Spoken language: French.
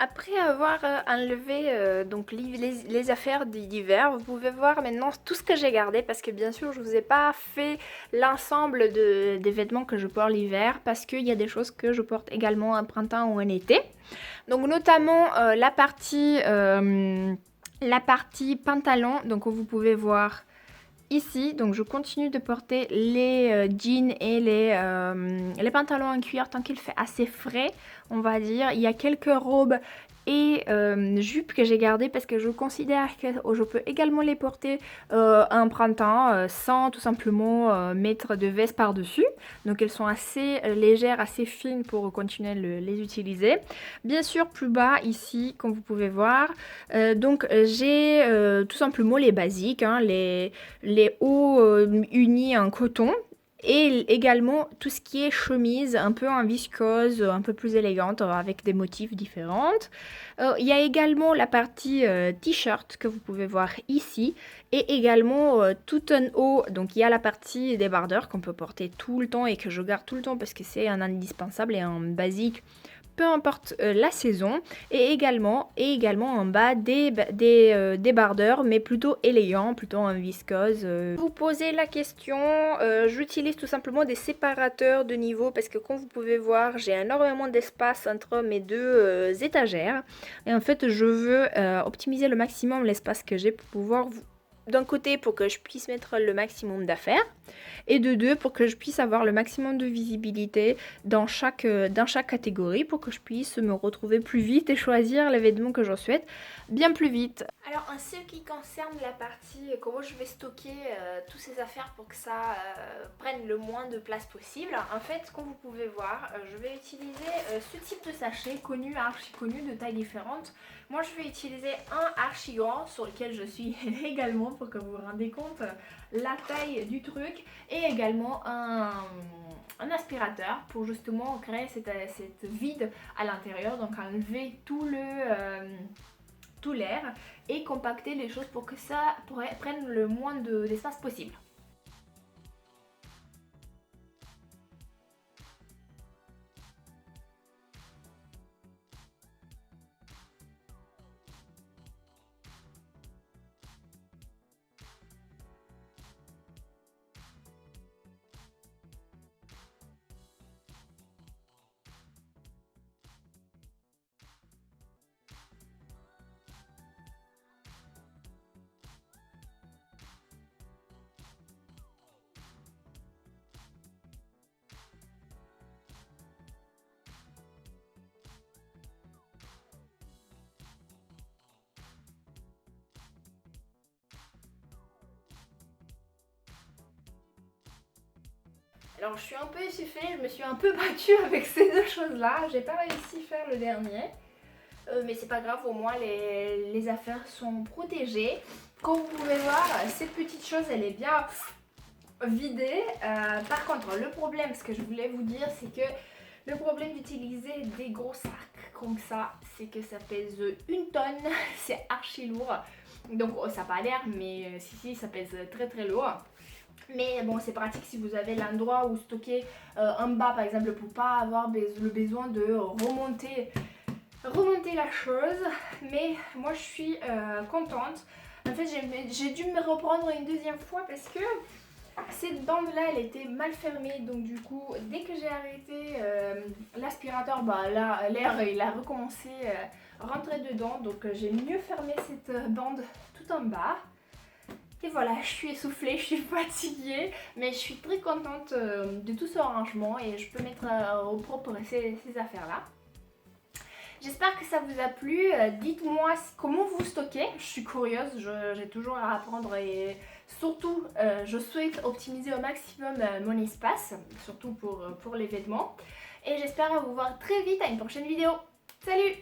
Après avoir enlevé donc les affaires d'hiver, vous pouvez voir maintenant tout ce que j'ai gardé parce que bien sûr je vous ai pas fait l'ensemble des vêtements que je porte l'hiver parce qu'il y a des choses que je porte également en printemps ou en été. Donc notamment la partie pantalon, donc vous pouvez voir ici, donc je continue de porter les jeans et les pantalons en cuir tant qu'il fait assez frais, on va dire. Il y a quelques robes et jupes que j'ai gardées parce que je considère que je peux également les porter en printemps sans tout simplement mettre de veste par-dessus. Donc elles sont assez légères, assez fines pour continuer à les utiliser. Bien sûr, plus bas ici, comme vous pouvez voir, donc j'ai tout simplement les basiques, hein, les hauts unis en coton et également tout ce qui est chemise un peu en viscose, un peu plus élégante avec des motifs différents. Il y a également la partie t-shirt que vous pouvez voir ici et également tout en haut, donc il y a la partie débardeur qu'on peut porter tout le temps et que je garde tout le temps parce que c'est un indispensable et un basique peu importe la saison, et également en bas des débardeurs, mais plutôt élégants, plutôt en viscose. Vous posez la question, j'utilise tout simplement des séparateurs de niveau parce que comme vous pouvez voir, j'ai énormément d'espace entre mes deux étagères. Et en fait, je veux optimiser le maximum l'espace que j'ai pour pouvoir d'un côté pour que je puisse mettre le maximum d'affaires et de deux pour que je puisse avoir le maximum de visibilité dans chaque catégorie pour que je puisse me retrouver plus vite et choisir les vêtements que je souhaite bien plus vite. Alors en ce qui concerne la partie comment je vais stocker toutes ces affaires pour que ça prenne le moins de place possible, en fait comme vous pouvez voir je vais utiliser ce type de sachet connu, archi connu, de tailles différentes. Moi je vais utiliser un archi grand sur lequel je suis également pour que vous vous rendez compte la taille du truc et également un aspirateur pour justement créer cette vide à l'intérieur, donc enlever tout l'air et compacter les choses pour que ça prenne le moins d'espace possible. Alors je suis un peu essoufflée, je me suis un peu battue avec ces deux choses-là. J'ai pas réussi à faire le dernier. Mais c'est pas grave, au moins les affaires sont protégées. Comme vous pouvez voir, cette petite chose, elle est bien vidée. Par contre, le problème, ce que je voulais vous dire, c'est que le problème d'utiliser des gros sacs comme ça, c'est que ça pèse 1 tonne. C'est archi lourd. Donc ça n'a pas l'air, mais si, ça pèse très très lourd. Mais bon, c'est pratique si vous avez l'endroit où stocker en bas, par exemple, pour pas avoir le besoin de remonter la chose. Mais moi, je suis contente. En fait, j'ai dû me reprendre une deuxième fois parce que cette bande-là, elle était mal fermée. Donc du coup, dès que j'ai arrêté l'aspirateur, bah là, l'air, il a recommencé à rentrer dedans. Donc j'ai mieux fermé cette bande tout en bas. Et voilà, je suis essoufflée, je suis fatiguée, mais je suis très contente de tout ce rangement et je peux mettre au propre ces affaires-là. J'espère que ça vous a plu. Dites-moi comment vous stockez. Je suis curieuse, j'ai toujours à apprendre et surtout, je souhaite optimiser au maximum mon espace, surtout pour les vêtements. Et j'espère vous voir très vite à une prochaine vidéo. Salut!